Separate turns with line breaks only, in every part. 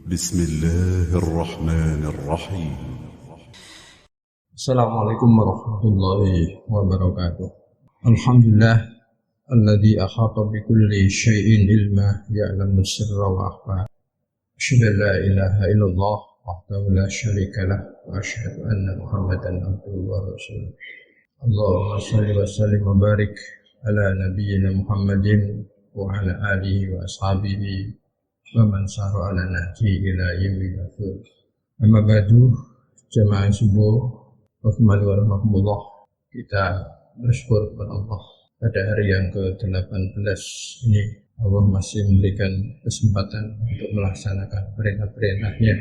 بسم الله الرحمن الرحيم.
Assalamualaikum warahmatullahi wabarakatuh. Alhamdulillah alladzi ahata bi kulli syai'in ilma ya'lamu sirra wa akhfa. Asyhadu an la ilaha illallah wahdahu la syarika lah wa asyhadu anna Muhammadan abduhu wa rasuluh. Allahumma shalli wa sallim wa barik ala nabiyyina Muhammadin wa ala alihi wa ashabihi wa man sara ala nahji ila yaumil akhir. Amma ba'du, jamaah subuh warahmatullah, kita bersyukur kepada Allah pada hari yang ke-18 ini. Allah masih memberikan kesempatan untuk melaksanakan perintah-perintahnya,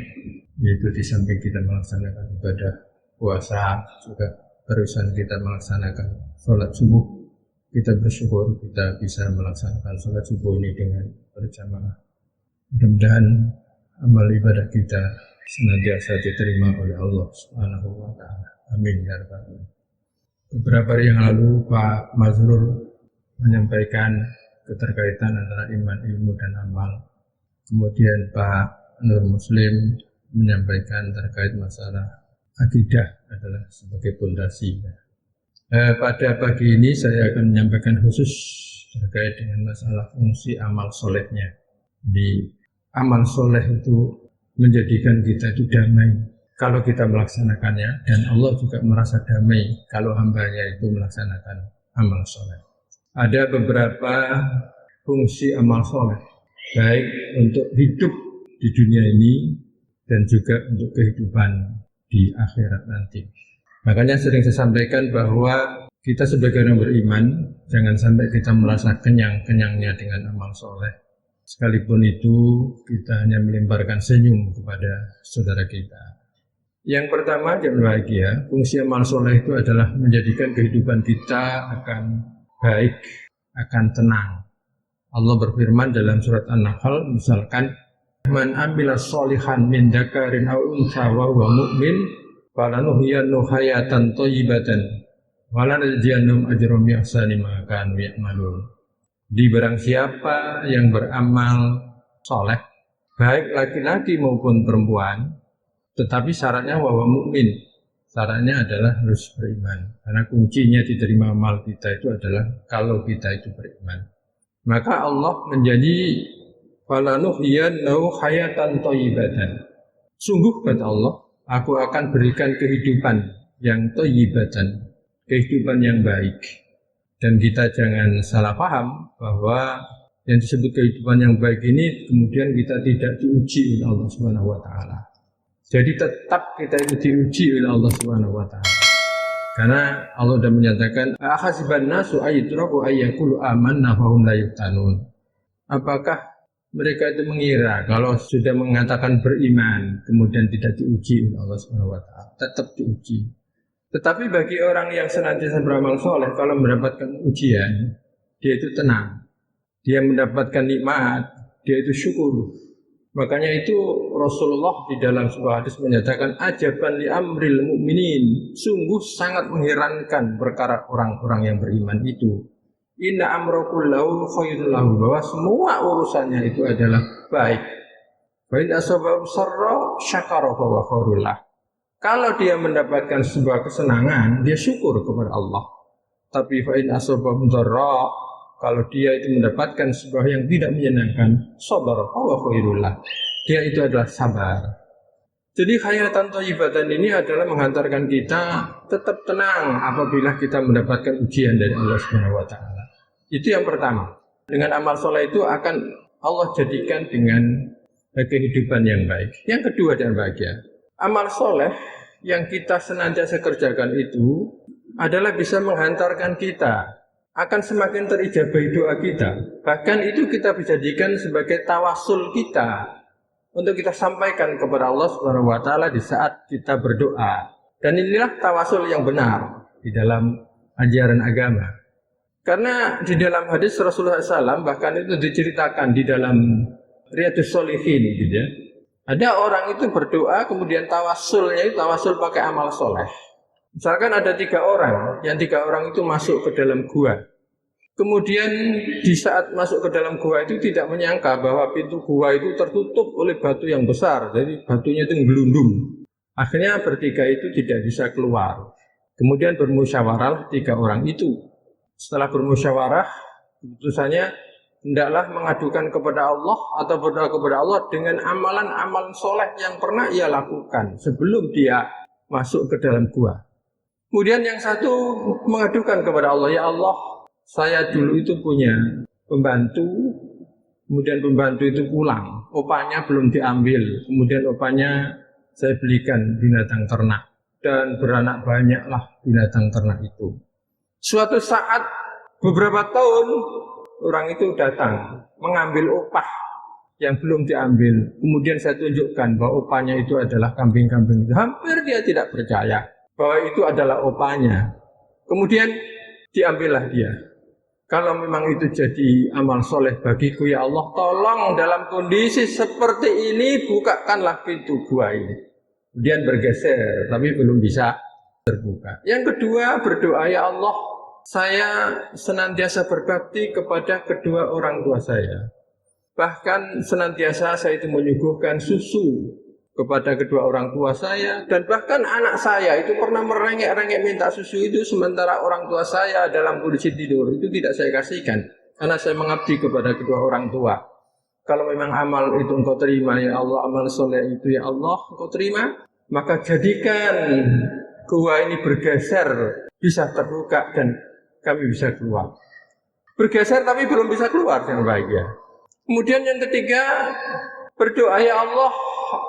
yaitu di samping kita melaksanakan ibadah puasa, juga barusan kita melaksanakan sholat subuh. Kita bersyukur kita bisa melaksanakan sholat subuh ini dengan berjamaah. Mudah-mudahan amal ibadah kita senantiasa diterima oleh Allah Subhanahu wa Ta'ala. Amin ya rabbal alamin. Beberapa hari yang lalu Pak Mazrur menyampaikan keterkaitan antara iman, ilmu dan amal. Kemudian Pak Nur Muslim menyampaikan terkait masalah akidah adalah sebagai pondasi. Pada pagi ini saya akan menyampaikan khusus terkait dengan masalah fungsi amal solehnya. Di amal soleh itu menjadikan kita itu damai kalau kita melaksanakannya, dan Allah juga merasa damai kalau hambanya itu melaksanakan amal soleh. Ada beberapa fungsi amal soleh, baik untuk hidup di dunia ini dan juga untuk kehidupan di akhirat nanti. Makanya sering saya sampaikan bahwa kita sebagai orang beriman jangan sampai kita merasa kenyang-kenyangnya dengan amal soleh. Sekalipun itu kita hanya melemparkan senyum kepada saudara kita. Yang pertama, jangan bahagia. Fungsi amal soleh itu adalah menjadikan kehidupan kita akan baik, akan tenang. Allah berfirman dalam surat An-Nahl, misalkan, Man amila sholihan min dzakarin aw untha wa huwa mu'min falanuhyiyannahu hayatan thayyibatan wa lanajziyannahum ajrahum bi ahsani ma kanu ya'malun. Di barang siapa yang beramal soleh, baik laki-laki maupun perempuan, tetapi syaratnya bahwa mukmin, syaratnya adalah harus beriman. Karena kuncinya diterima amal kita itu adalah kalau kita itu beriman. Maka Allah menjadi falanuhyiyannahu hayatan thayyibatan. Sungguh kata Allah, aku akan berikan kehidupan yang thayyibatan, kehidupan yang baik. Dan kita jangan salah paham bahwa yang disebut kehidupan yang baik ini kemudian kita tidak diuji oleh Allah Subhanahu wa Ta'ala. Jadi tetap kita itu diuji oleh Allah Subhanahu wa Ta'ala. Karena Allah sudah menyatakan, ahasiban nasu ayyutraku ayyakulu amanna fahum la yuftanun. Apakah mereka itu mengira kalau sudah mengatakan beriman kemudian tidak diuji oleh Allah Subhanahu wa Ta'ala? Tetap diuji. Tetapi bagi orang yang senantiasa beramal soleh, kalau mendapatkan ujian, dia itu tenang. Dia mendapatkan nikmat, dia itu syukur. Makanya itu Rasulullah di dalam sebuah hadis menyatakan, ajaban li amril mu'minin. Sungguh sangat mengherankan perkara orang-orang yang beriman itu. Inna amrakullahu khairul lahu, bahwa semua urusannya itu adalah baik. Wa in asabahu sarra syakara fa huwa khairul lahu. Kalau dia mendapatkan sebuah kesenangan, dia syukur kepada Allah. Tapi fa'in asabahu dharra, kalau dia itu mendapatkan sebuah yang tidak menyenangkan, sabar wa khairullah. Dia itu adalah sabar. Jadi hayatan thayyibatan ini adalah menghantarkan kita tetap tenang apabila kita mendapatkan ujian dari Allah Subhanahu wa Ta'ala. Itu yang pertama. Dengan amal soleh itu akan Allah jadikan dengan kehidupan yang baik. Yang kedua dan bahagia. Amal soleh yang kita senantiasa kerjakan itu adalah bisa menghantarkan kita, akan semakin terijabahi doa kita. Bahkan itu kita bisa jadikan sebagai tawasul kita untuk kita sampaikan kepada Allah Subhanahu wa Ta'ala di saat kita berdoa. Dan inilah tawasul yang benar di dalam ajaran agama. Karena di dalam hadis Rasulullah SAW bahkan itu diceritakan di dalam Riyadhus Shalihin gitu ya. Ada orang itu berdoa kemudian tawasulnya itu tawasul pakai amal soleh. Misalkan ada 3 orang, yang 3 orang itu masuk ke dalam gua. Kemudian di saat masuk ke dalam gua itu tidak menyangka bahwa pintu gua itu tertutup oleh batu yang besar. Jadi batunya itu gelundung. Akhirnya bertiga itu tidak bisa keluar. Kemudian bermusyawarah 3 orang itu. Setelah bermusyawarah, keputusannya hendaklah mengadukan kepada Allah atau berdoa kepada Allah dengan amalan-amalan soleh yang pernah ia lakukan sebelum dia masuk ke dalam gua. Kemudian yang satu mengadukan kepada Allah, ya Allah, saya dulu itu punya pembantu, kemudian pembantu itu pulang, opanya belum diambil, kemudian opanya saya belikan binatang ternak dan beranak banyaklah binatang ternak itu. Suatu saat beberapa tahun orang itu datang mengambil opah yang belum diambil. Kemudian saya tunjukkan bahwa opahnya itu adalah kambing-kambing itu. Hampir dia tidak percaya bahwa itu adalah opahnya. Kemudian diambillah dia. Kalau memang itu jadi amal soleh bagiku, ya Allah, tolong dalam kondisi seperti ini bukakanlah pintu gua ini. Kemudian bergeser, tapi belum bisa terbuka. Yang kedua berdoa, ya Allah, saya senantiasa berbakti kepada kedua orang tua saya. Bahkan senantiasa saya itu menyuguhkan susu kepada kedua orang tua saya, dan bahkan anak saya itu pernah merengek-rengek minta susu itu sementara orang tua saya dalam kondisi tidur, itu tidak saya kasihkan karena saya mengabdi kepada kedua orang tua. Kalau memang amal itu engkau terima, ya Allah, amal soleh itu ya Allah engkau terima, maka jadikan gua ini bergeser, bisa terbuka dan kami bisa keluar. Bergeser tapi belum bisa keluar dengan bahagia. Kemudian yang ketiga berdoa, ya Allah,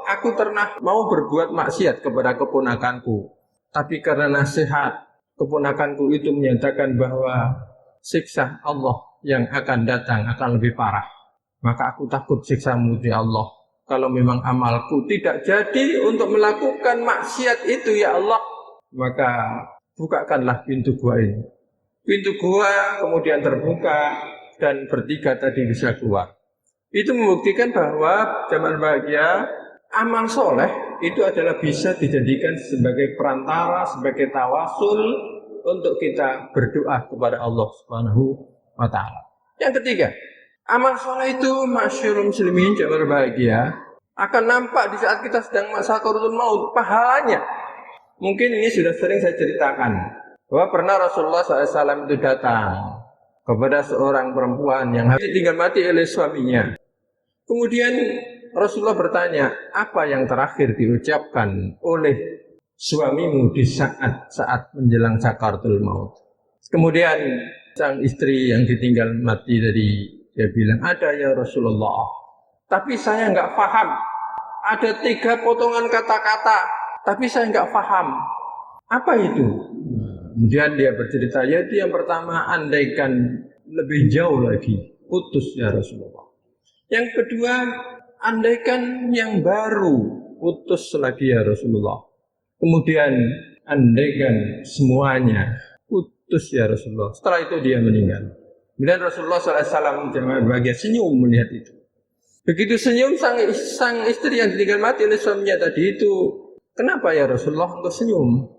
aku pernah mau berbuat maksiat kepada keponakanku, tapi karena nasihat keponakanku itu menyatakan bahwa siksa Allah yang akan datang akan lebih parah, maka aku takut siksamu ya Allah. Kalau memang amalku tidak jadi untuk melakukan maksiat itu ya Allah, maka bukakanlah pintu gua ini. Pintu gua kemudian terbuka dan bertiga tadi bisa keluar. Itu membuktikan bahwa zaman bahagia amal soleh itu adalah bisa dijadikan sebagai perantara, sebagai tawasul untuk kita berdoa kepada Allah Subhanahu wa Ta'ala. Yang ketiga, amal soleh itu masyhur muslimin zaman bahagia akan nampak di saat kita sedang sakaratul maut, pahalanya. Mungkin ini sudah sering saya ceritakan bahwa pernah Rasulullah SAW itu datang kepada seorang perempuan yang habis tinggal mati oleh suaminya. Kemudian Rasulullah bertanya, apa yang terakhir diucapkan oleh suamimu di saat menjelang sakaratul maut? Kemudian sang istri yang ditinggal mati tadi, dia bilang, ada ya Rasulullah, tapi saya nggak paham. Ada 3 potongan kata-kata, tapi saya nggak paham. Apa itu? Kemudian dia bercerita, yaitu yang pertama, andaikan lebih jauh lagi, putus ya Rasulullah. Yang kedua, andaikan yang baru, putus lagi ya Rasulullah. Kemudian, andaikan semuanya, putus ya Rasulullah. Setelah itu dia meninggal. Kemudian Rasulullah SAW jangan bahagia senyum melihat itu. Begitu senyum sang istri yang ditinggal mati oleh suaminya tadi itu, kenapa ya Rasulullah engkau senyum?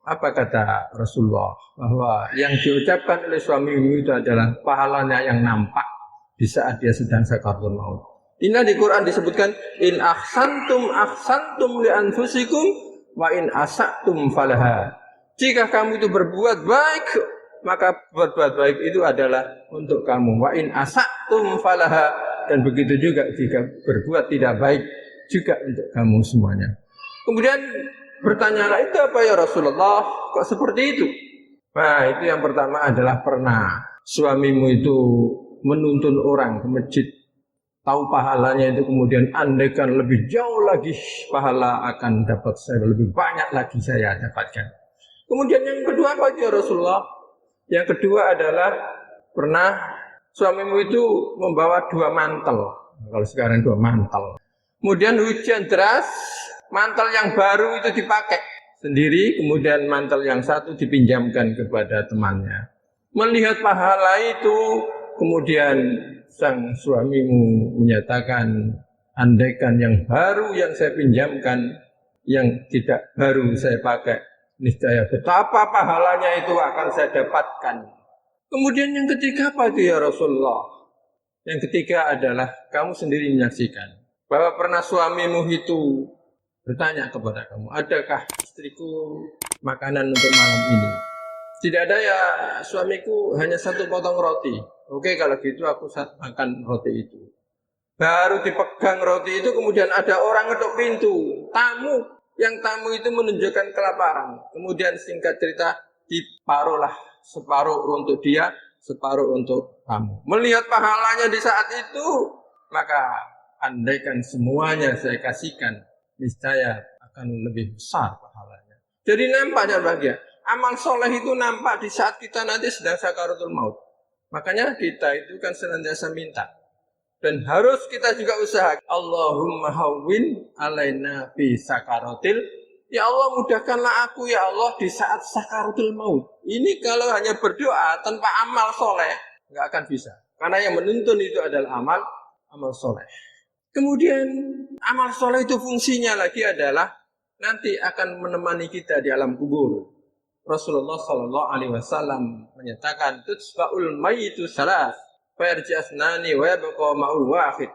Apa kata Rasulullah? Bahwa yang diucapkan oleh suamimu itu adalah pahalanya yang nampak di saat dia sedang sakaratul maut. Ini di Quran disebutkan, in ahsantum li anfusikum wa in asa'tum falaha. Jika kamu itu berbuat baik, maka berbuat baik itu adalah untuk kamu. Wa in asa'tum falaha, dan begitu juga jika berbuat tidak baik juga untuk kamu semuanya. Kemudian bertanyalah, itu apa ya Rasulullah? Kok seperti itu? Nah, itu yang pertama adalah pernah suamimu itu menuntun orang ke masjid, tahu pahalanya itu, kemudian andaikan lebih jauh lagi pahala akan dapat saya, lebih banyak lagi saya dapatkan. Kemudian yang kedua apa ya Rasulullah? Yang kedua adalah pernah suamimu itu membawa 2 mantel, kalau sekarang 2 mantel. Kemudian hujan deras, mantel yang baru itu dipakai sendiri, kemudian mantel yang satu dipinjamkan kepada temannya. Melihat pahala itu, kemudian sang suamimu menyatakan, andaikan yang baru yang saya pinjamkan, yang tidak baru saya pakai, niscaya betapa pahalanya itu akan saya dapatkan. Kemudian yang ketiga apa itu ya Rasulullah? Yang ketiga adalah kamu sendiri menyaksikan bahwa pernah suamimu itu bertanya kepada kamu, adakah istriku makanan untuk malam ini? Tidak ada ya, suamiku hanya satu potong roti. Oke, kalau gitu aku makan roti itu. Baru dipegang roti itu, kemudian ada orang ngetuk pintu. Tamu, yang tamu itu menunjukkan kelaparan. Kemudian singkat cerita, diparuhlah separuh untuk dia, separuh untuk tamu. Melihat pahalanya di saat itu, maka andaikan semuanya saya kasihkan, niscaya akan lebih besar pahalanya. Jadi nampaknya bahagia. Amal soleh itu nampak di saat kita nanti sedang sakaratul maut. Makanya kita itu kan senantiasa minta. Dan harus kita juga usaha. Allahumma hawwin alaina fi sakaratil. Ya Allah, mudahkanlah aku ya Allah di saat sakaratul maut. Ini kalau hanya berdoa tanpa amal soleh, nggak akan bisa. Karena yang menuntun itu adalah amal soleh. Kemudian amal soleh itu fungsinya lagi adalah nanti akan menemani kita di alam kubur. Rasulullah Shallallahu Alaihi Wasallam menyatakan tutsba'ul mayyitu salas fayarji asnani wa yabqa ma'u wahid.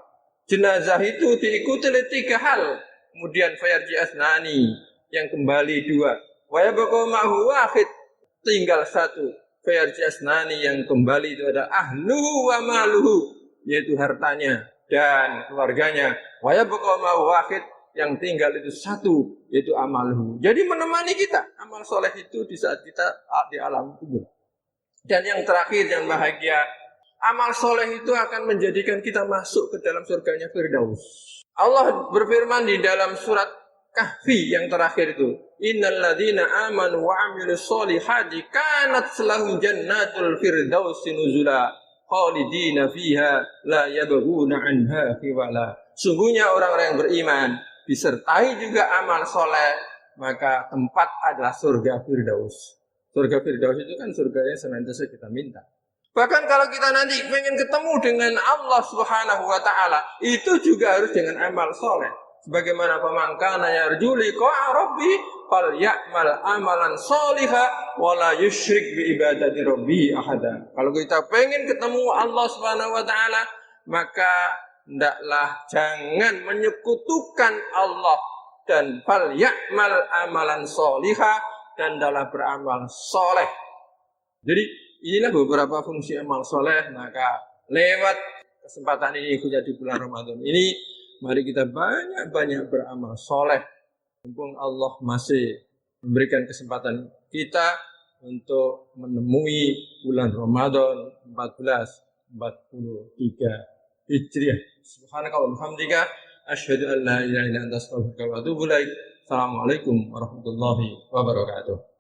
Jenazah itu diikuti oleh 3 hal. Kemudian fayarji asnani yang kembali 2, wa yabqa ma'u wahid tinggal 1. Fayarji asnani yang kembali itu adalah ahluhu wa maluhu, yaitu hartanya dan keluarganya. Wa yabqa ma'u wahid yang tinggal itu 1, yaitu amalhu. Jadi menemani kita amal soleh itu di saat kita di alam kubur. Dan yang terakhir yang bahagia, amal soleh itu akan menjadikan kita masuk ke dalam surganya Firdaus. Allah berfirman di dalam surat Kahfi yang terakhir itu, innal ladzina amanu wa amilus solihati kanat lahum jannatul firdausi nuzula khalidina fiha la yabghuna anha hiwala. Sungguhnya orang-orang yang beriman disertai juga amal soleh, maka tempat adalah surga Firdaus. Surga Firdaus itu kan surga yang senantiasa kita minta. Bahkan kalau kita nanti ingin ketemu dengan Allah Subhanahu wa Ta'ala, itu juga harus dengan amal soleh. Sebagaimana pemangkana yarju liqa'a rabbi fal ya'mal amalan solihah wala yusyrik bi ibadati rabbi ahada. Kalau kita pengen ketemu Allah Subhanahu wa Ta'ala, maka hendaklah jangan menyekutukan Allah, dan fal ya'mal amalan solihah, dan dalam beramal soleh. Jadi inilah beberapa fungsi amal soleh. Maka lewat kesempatan ini khususnya di bulan Ramadan ini, mari kita banyak-banyak beramal soleh. Mumpung Allah masih memberikan kesempatan kita untuk menemui bulan Ramadan 1443 Hijriah. Subhanaka wa bihamdika asyhadu an la ilaha illa anta astaghfiruka wa atubu ilaik. Assalamualaikum warahmatullahi wabarakatuh.